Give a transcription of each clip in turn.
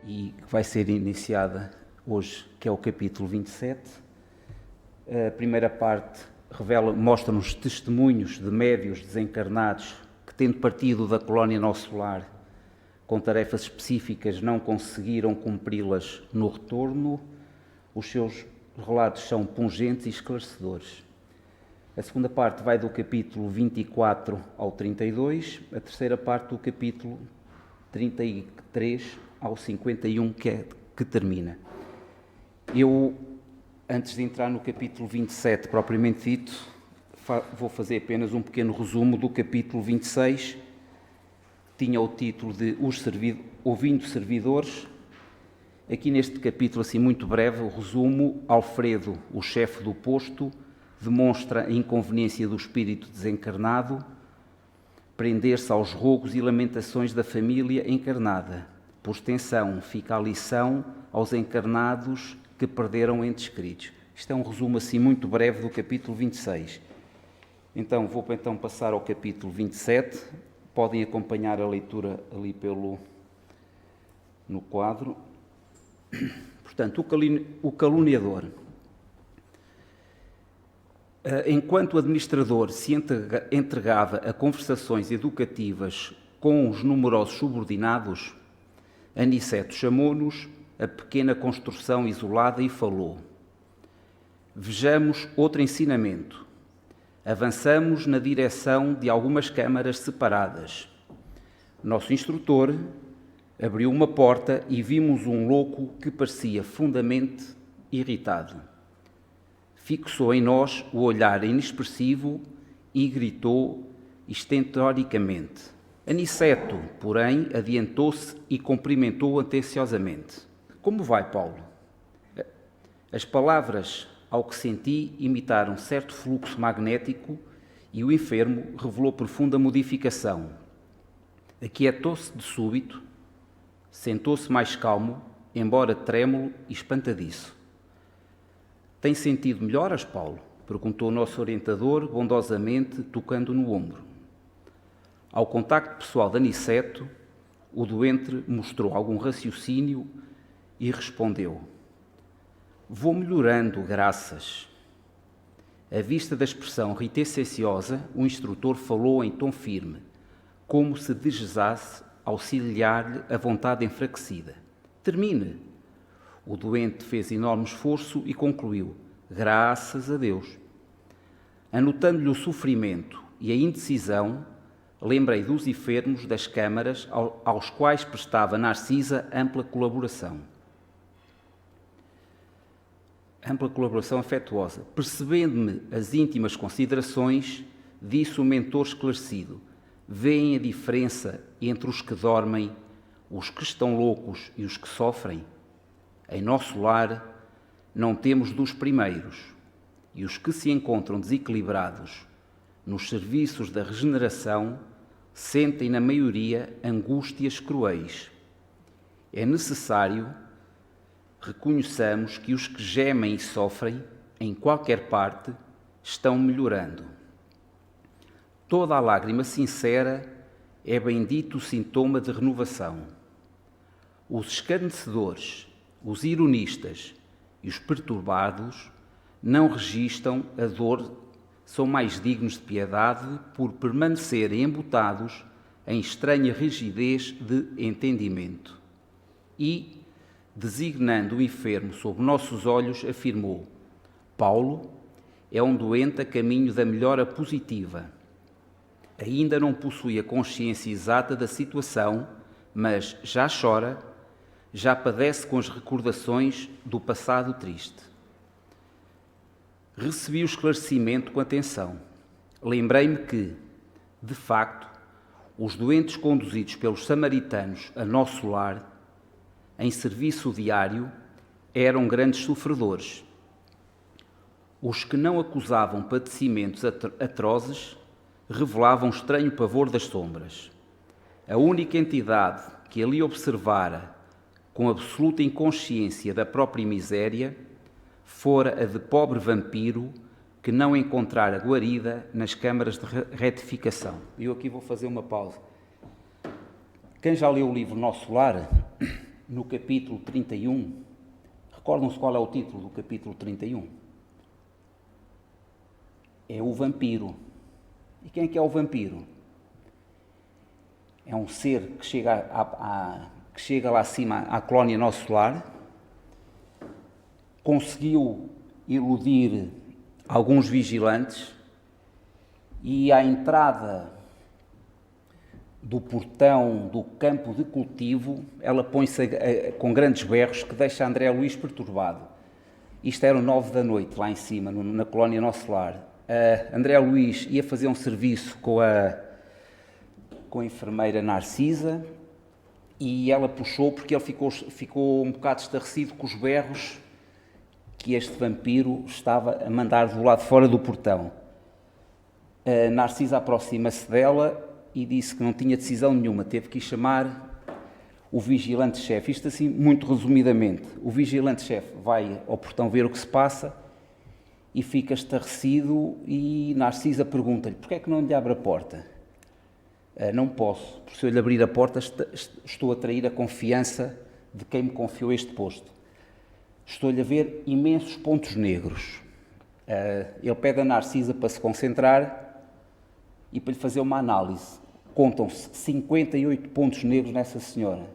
e que vai ser iniciada hoje, que é o capítulo 27. A primeira parte mostra-nos testemunhos de médiuns desencarnados que, tendo partido da colónia Nosso Lar com tarefas específicas, não conseguiram cumpri-las no retorno. Os seus relatos são pungentes e esclarecedores. A segunda parte vai do capítulo 24 ao 32, a terceira parte do capítulo 33 ao 51, que termina. Eu, antes de entrar no capítulo 27, propriamente dito, vou fazer apenas um pequeno resumo do capítulo 26. Tinha o título de Ouvindo Servidores. Aqui neste capítulo, assim muito breve, o resumo: Alfredo, o chefe do posto, demonstra a inconveniência do espírito desencarnado prender-se aos rogos e lamentações da família encarnada. Por extensão, fica a lição aos encarnados que perderam entes queridos. Isto é um resumo assim muito breve do capítulo 26. Então, vou passar ao capítulo 27. Podem acompanhar a leitura ali no quadro. Portanto, o caluniador. Enquanto o administrador se entregava a conversações educativas com os numerosos subordinados, Aniceto chamou-nos a pequena construção isolada e falou: vejamos outro ensinamento. Avançamos na direção de algumas câmaras separadas. Nosso instrutor abriu uma porta e vimos um louco que parecia fundamente irritado. Fixou em nós o olhar inexpressivo e gritou estentoricamente. Aniceto, porém, adiantou-se e cumprimentou-o atenciosamente. Como vai, Paulo? As palavras, ao que senti, imitaram certo fluxo magnético e o enfermo revelou profunda modificação. Aquietou-se de súbito, sentou-se mais calmo, embora trêmulo e espantadiço. Tem sentido melhoras, Paulo? Perguntou o nosso orientador, bondosamente, tocando no ombro. Ao contacto pessoal de Aniceto, o doente mostrou algum raciocínio e respondeu: vou melhorando, graças. À vista da expressão reticênciosa, o instrutor falou em tom firme, como se desejasse auxiliar-lhe a vontade enfraquecida. Termine. O doente fez enorme esforço e concluiu: graças a Deus. Anotando-lhe o sofrimento e a indecisão, lembrei dos enfermos das câmaras aos quais prestava Narcisa ampla colaboração afetuosa. Percebendo-me as íntimas considerações, disse o mentor esclarecido: veem a diferença entre os que dormem, os que estão loucos e os que sofrem? Em nosso lar não temos dos primeiros, e os que se encontram desequilibrados nos serviços da regeneração sentem na maioria angústias cruéis. É necessário reconheçamos que os que gemem e sofrem, em qualquer parte, estão melhorando. Toda a lágrima sincera é bendito sintoma de renovação. Os escarnecedores, os ironistas e os perturbados não registam a dor, são mais dignos de piedade por permanecerem embutados em estranha rigidez de entendimento. E, designando o enfermo sob nossos olhos, afirmou: Paulo é um doente a caminho da melhora positiva. Ainda não possui a consciência exata da situação, mas já chora, já padece com as recordações do passado triste. Recebi o esclarecimento com atenção. Lembrei-me que, de facto, os doentes conduzidos pelos samaritanos a Nosso Lar, em serviço diário, eram grandes sofredores. Os que não acusavam padecimentos atrozes revelavam estranho pavor das sombras. A única entidade que ali observara, com absoluta inconsciência da própria miséria, fora a de pobre vampiro que não encontrara guarida nas câmaras de retificação. Eu aqui vou fazer uma pausa. Quem já leu o livro Nosso Lar no capítulo 31, recordam-se qual é o título do capítulo 31? É o vampiro. E quem é que é o vampiro? É um ser que chega lá acima à colónia nosso lar, conseguiu iludir alguns vigilantes e à entrada do portão do campo de cultivo, ela põe-se com grandes berros que deixa André Luís perturbado. Isto era 9 da noite, lá em cima, na colónia Nosso Lar. André Luís ia fazer um serviço com a enfermeira Narcisa e ela puxou porque ele ficou um bocado estarrecido com os berros que este vampiro estava a mandar do lado de fora do portão. A Narcisa aproxima-se dela e disse que não tinha decisão nenhuma, teve que ir chamar o vigilante-chefe. Isto assim, muito resumidamente. O vigilante-chefe vai ao portão ver o que se passa e fica estarrecido e Narcisa pergunta-lhe: porquê é que não lhe abre a porta? Não posso, porque se eu lhe abrir a porta estou a trair a confiança de quem me confiou este posto. Estou-lhe a ver imensos pontos negros. Ele pede a Narcisa para se concentrar e para lhe fazer uma análise. Contam-se 58 pontos negros nessa senhora.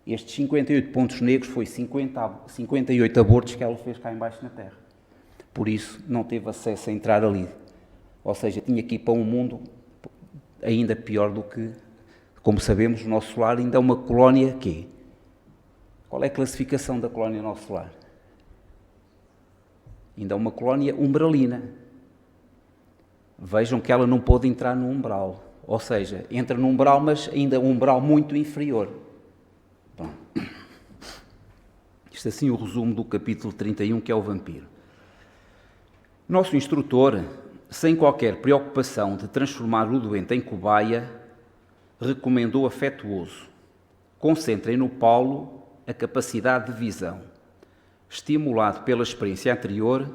Estes 58 pontos negros foi 58 abortos que ela fez cá embaixo na terra. Por isso não teve acesso a entrar ali. Ou seja, tinha que ir para um mundo ainda pior do que, como sabemos, o Nosso Lar ainda é uma colónia quê? Qual é a classificação da colónia Nosso Lar? Ainda é uma colónia umbralina. Vejam que ela não pôde entrar no umbral. Ou seja, entra no umbral, mas ainda um umbral muito inferior. Bom, isto assim o resumo do capítulo 31, que é o vampiro. Nosso instrutor, sem qualquer preocupação de transformar o doente em cobaia, recomendou afetuoso: concentrem no Paulo a capacidade de visão. Estimulado pela experiência anterior,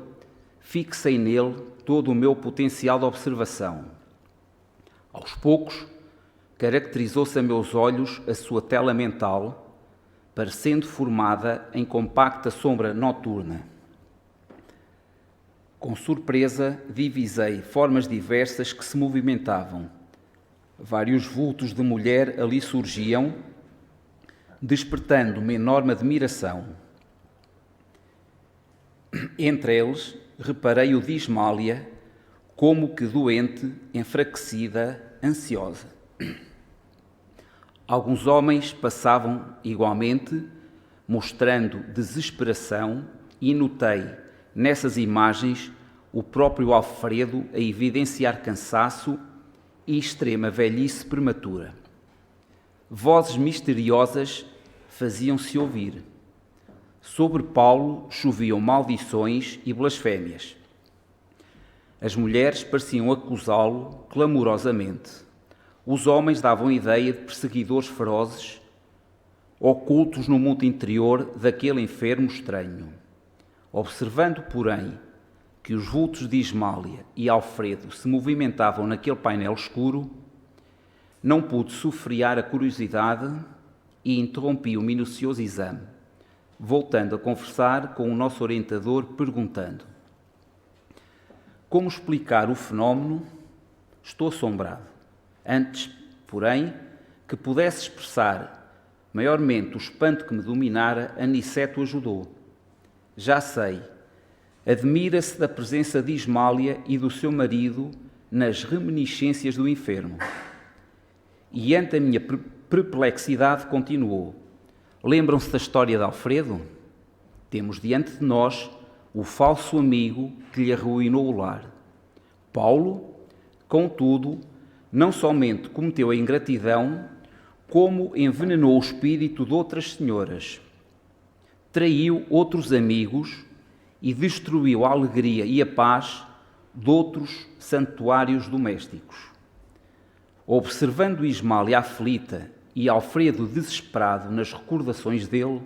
fixem nele todo o meu potencial de observação. Aos poucos, caracterizou-se a meus olhos a sua tela mental, parecendo formada em compacta sombra noturna. Com surpresa, divisei formas diversas que se movimentavam. Vários vultos de mulher ali surgiam, despertando-me enorme admiração. Entre eles, reparei o de Ismália, como que doente, enfraquecida, ansiosa. Alguns homens passavam igualmente, mostrando desesperação, e notei nessas imagens o próprio Alfredo a evidenciar cansaço e extrema velhice prematura. Vozes misteriosas faziam-se ouvir. Sobre Paulo choviam maldições e blasfémias. As mulheres pareciam acusá-lo clamorosamente. Os homens davam ideia de perseguidores ferozes, ocultos no mundo interior daquele enfermo estranho. Observando, porém, que os vultos de Ismália e Alfredo se movimentavam naquele painel escuro, não pude sofrear a curiosidade e interrompi o minucioso exame, voltando a conversar com o nosso orientador, perguntando: como explicar o fenómeno? Estou assombrado. Antes, porém, que pudesse expressar maiormente o espanto que me dominara, Aniceto ajudou. Já sei, admira-se da presença de Ismália e do seu marido nas reminiscências do enfermo. E ante a minha perplexidade continuou: lembram-se da história de Alfredo? Temos diante de nós o falso amigo que lhe arruinou o lar. Paulo, contudo, não somente cometeu a ingratidão, como envenenou o espírito de outras senhoras, traiu outros amigos e destruiu a alegria e a paz de outros santuários domésticos. Observando Ismália aflita e Alfredo desesperado nas recordações dele,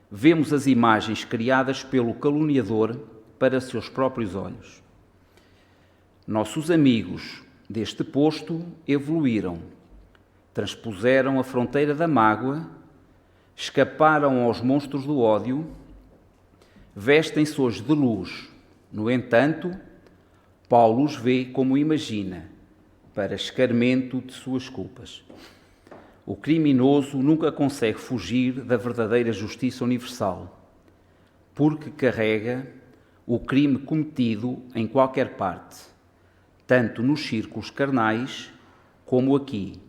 vemos as imagens criadas pelo caluniador para seus próprios olhos. Nossos amigos deste posto evoluíram, transpuseram a fronteira da mágoa, escaparam aos monstros do ódio, vestem-se hoje de luz. No entanto, Paulo os vê como imagina, para escarmento de suas culpas. O criminoso nunca consegue fugir da verdadeira justiça universal, porque carrega o crime cometido em qualquer parte, tanto nos círculos carnais como aqui.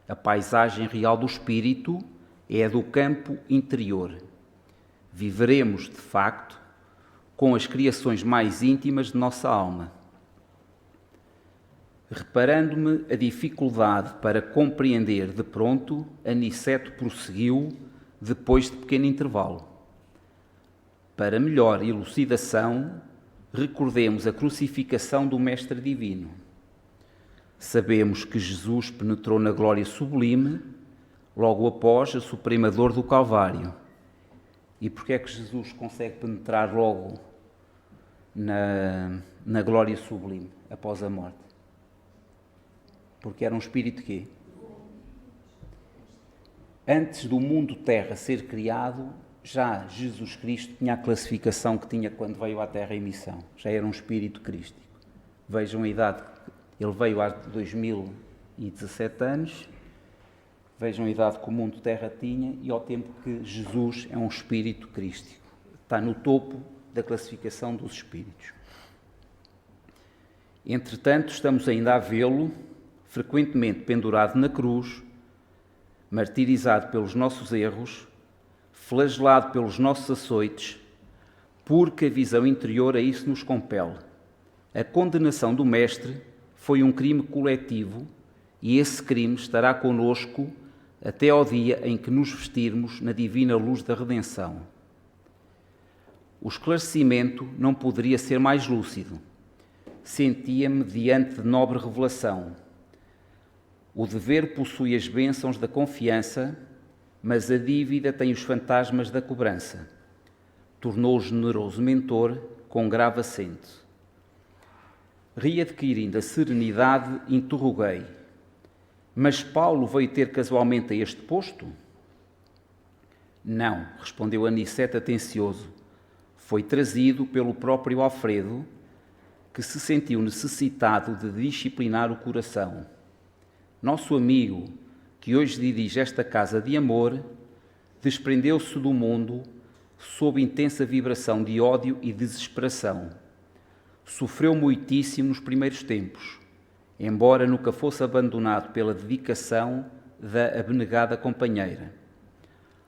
A paisagem real do espírito é a do campo interior. Viveremos, de facto, com as criações mais íntimas de nossa alma. Reparando-me a dificuldade para compreender de pronto, Aniceto prosseguiu, depois de pequeno intervalo. Para melhor elucidação, recordemos a crucificação do Mestre Divino. Sabemos que Jesus penetrou na glória sublime, logo após a suprema dor do Calvário. E porquê é que Jesus consegue penetrar logo na glória sublime, após a morte? Porque era um espírito quê? Antes do mundo terra ser criado, já Jesus Cristo tinha a classificação que tinha quando veio à Terra em missão. Já era um espírito crístico. Vejam a idade, ele veio há 2017 anos, vejam a idade que o mundo terra tinha e ao tempo que Jesus é um espírito crístico. Está no topo da classificação dos espíritos. Entretanto, estamos ainda a vê-lo, frequentemente pendurado na cruz, martirizado pelos nossos erros, flagelado pelos nossos açoites, porque a visão interior a isso nos compele. A condenação do Mestre foi um crime coletivo e esse crime estará conosco até ao dia em que nos vestirmos na divina luz da redenção. O esclarecimento não poderia ser mais lúcido. Sentia-me diante de nobre revelação. O dever possui as bênçãos da confiança, mas a dívida tem os fantasmas da cobrança. Tornou o generoso mentor com grave acento. Readquirindo a serenidade, interroguei: mas Paulo veio ter casualmente a este posto? Não, respondeu Aniceto atencioso. Foi trazido pelo próprio Alfredo, que se sentiu necessitado de disciplinar o coração. Nosso amigo, que hoje dirige esta casa de amor, desprendeu-se do mundo sob intensa vibração de ódio e desesperação. Sofreu muitíssimo nos primeiros tempos, embora nunca fosse abandonado pela dedicação da abnegada companheira.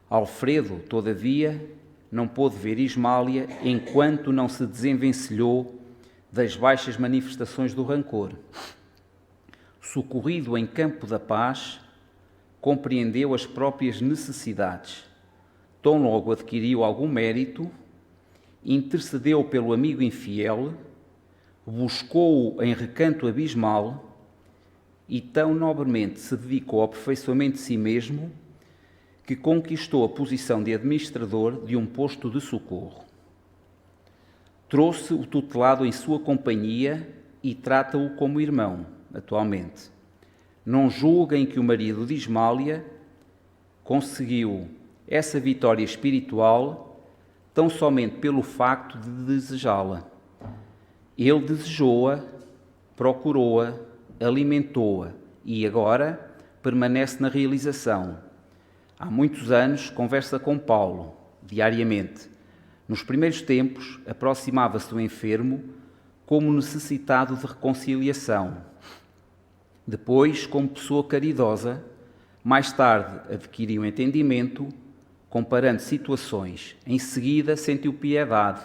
Alfredo, todavia, não pôde ver Ismália enquanto não se desenvencilhou das baixas manifestações do rancor. Socorrido em campo da paz, compreendeu as próprias necessidades. Tão logo adquiriu algum mérito, intercedeu pelo amigo infiel, buscou-o em recanto abismal e tão nobremente se dedicou ao aperfeiçoamento de si mesmo que conquistou a posição de administrador de um posto de socorro. Trouxe o tutelado em sua companhia e trata-o como irmão, atualmente. Não julguem que o marido de Ismália conseguiu essa vitória espiritual tão somente pelo facto de desejá-la. Ele desejou-a, procurou-a, alimentou-a e agora permanece na realização. Há muitos anos conversa com Paulo, diariamente. Nos primeiros tempos, aproximava-se do enfermo como necessitado de reconciliação. Depois, como pessoa caridosa, mais tarde adquiriu entendimento, comparando situações. Em seguida, sentiu piedade.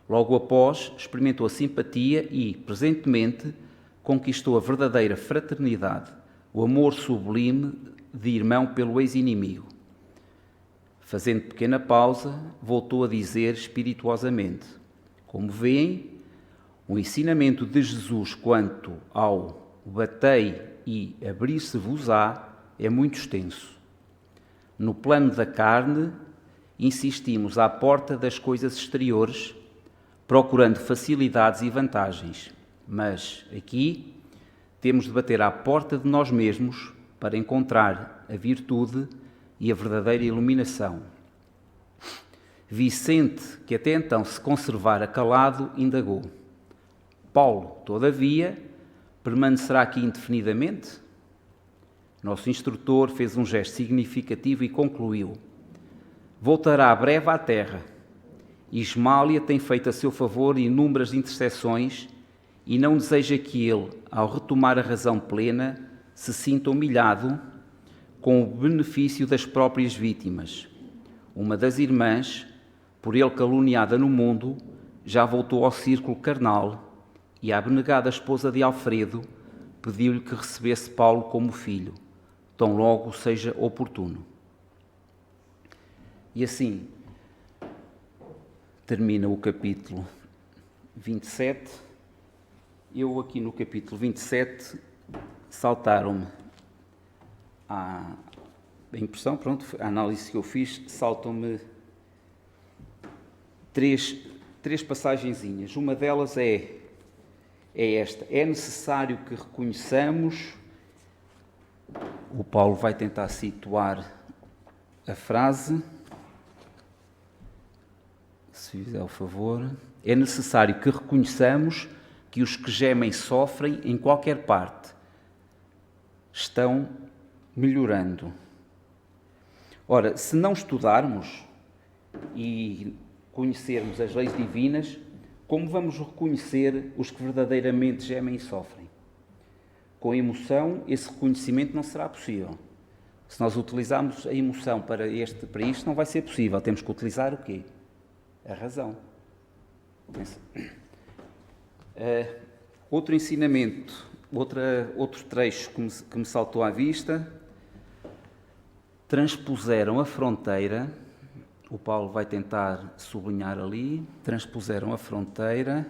Logo após, experimentou a simpatia e, presentemente, conquistou a verdadeira fraternidade, o amor sublime de irmão pelo ex-inimigo. Fazendo pequena pausa, voltou a dizer espirituosamente: como veem, o ensinamento de Jesus quanto ao batei e abrir-se-vos-á é muito extenso. No plano da carne, insistimos à porta das coisas exteriores, procurando facilidades e vantagens. Mas aqui temos de bater à porta de nós mesmos para encontrar a virtude e a verdadeira iluminação. Vicente, que até então se conservara calado, indagou: Paulo, todavia, permanecerá aqui indefinidamente? Nosso instrutor fez um gesto significativo e concluiu: voltará breve à terra. Ismália tem feito a seu favor inúmeras intercessões e não deseja que ele, ao retomar a razão plena, se sinta humilhado com o benefício das próprias vítimas. Uma das irmãs, por ele caluniada no mundo, já voltou ao círculo carnal e a abnegada esposa de Alfredo pediu-lhe que recebesse Paulo como filho, tão logo seja oportuno. E assim termina o capítulo 27. Eu aqui no capítulo 27 saltaram-me a impressão, pronto, a análise que eu fiz, saltam-me três passagenzinhas. Uma delas é esta: é necessário que reconheçamos. O Paulo vai tentar situar a frase, se fizer o favor. É necessário que reconheçamos que os que gemem sofrem em qualquer parte, estão melhorando. Ora, se não estudarmos e conhecermos as leis divinas, como vamos reconhecer os que verdadeiramente gemem e sofrem? Com a emoção, esse reconhecimento não será possível. Se nós utilizarmos a emoção para isto, não vai ser possível. Temos que utilizar o quê? A razão. Outro ensinamento, outro trecho que me saltou à vista: transpuseram a fronteira, o Paulo vai tentar sublinhar ali, transpuseram a fronteira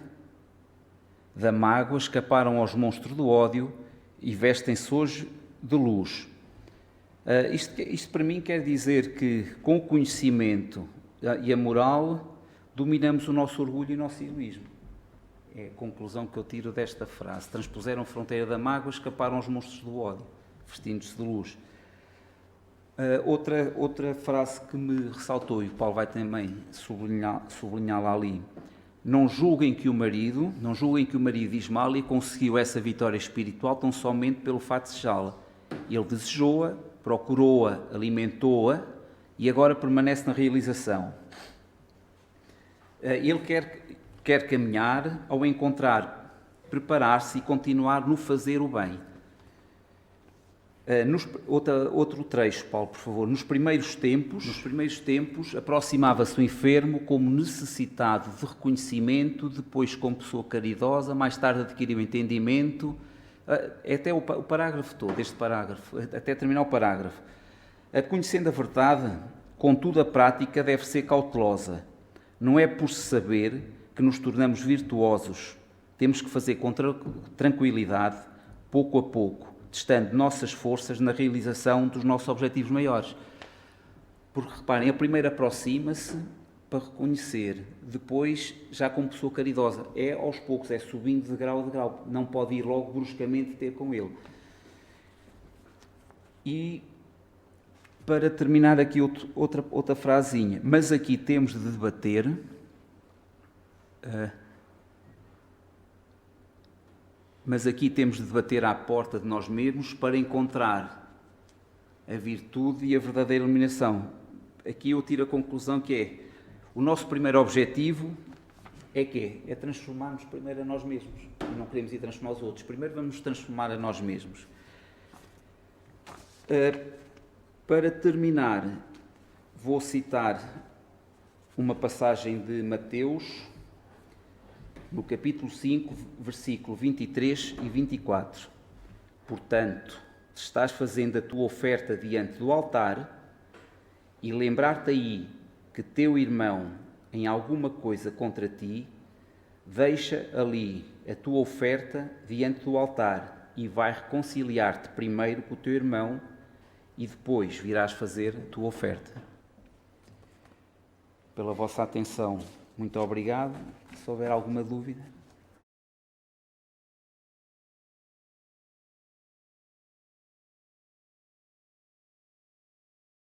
da mágoa, escaparam aos monstros do ódio e vestem-se hoje de luz. Isto para mim quer dizer que, com o conhecimento e a moral, dominamos o nosso orgulho e o nosso egoísmo. É a conclusão que eu tiro desta frase. Transpuseram a fronteira da mágoa, escaparam aos monstros do ódio, vestindo-se de luz. Outra frase que me ressaltou, e o Paulo vai também sublinhá-la ali: não julguem que o marido de Ismália conseguiu essa vitória espiritual tão somente pelo fato de desejá-la. Ele desejou-a, procurou-a, alimentou-a e agora permanece na realização. Ele quer caminhar ao encontrar, preparar-se e continuar no fazer o bem. Outro trecho, Paulo, por favor. Nos primeiros tempos, aproximava-se o enfermo como necessitado de reconhecimento, depois como pessoa caridosa, mais tarde adquiriu entendimento, até o parágrafo todo, este parágrafo, até terminar o parágrafo. Conhecendo a verdade, contudo a prática deve ser cautelosa. Não é por se saber que nos tornamos virtuosos. Temos que fazer com tranquilidade, pouco a pouco, testando nossas forças na realização dos nossos objetivos maiores. Porque, reparem, a primeira aproxima-se para reconhecer, depois, já como pessoa caridosa, é aos poucos, é subindo de grau a degrau, não pode ir logo bruscamente ter com ele. E, para terminar aqui outra frasinha, mas aqui temos de debater, à porta de nós mesmos para encontrar a virtude e a verdadeira iluminação. Aqui eu tiro a conclusão que é: o nosso primeiro objetivo é transformar-nos primeiro a nós mesmos. E não queremos ir transformar os outros. Primeiro vamos nos transformar a nós mesmos. Para terminar, vou citar uma passagem de Mateus, no capítulo 5, versículo 23 e 24. Portanto, se estás fazendo a tua oferta diante do altar e lembrar-te aí que teu irmão em alguma coisa contra ti, deixa ali a tua oferta diante do altar e vai reconciliar-te primeiro com o teu irmão e depois virás fazer a tua oferta. Pela vossa atenção, muito obrigado. Se houver alguma dúvida...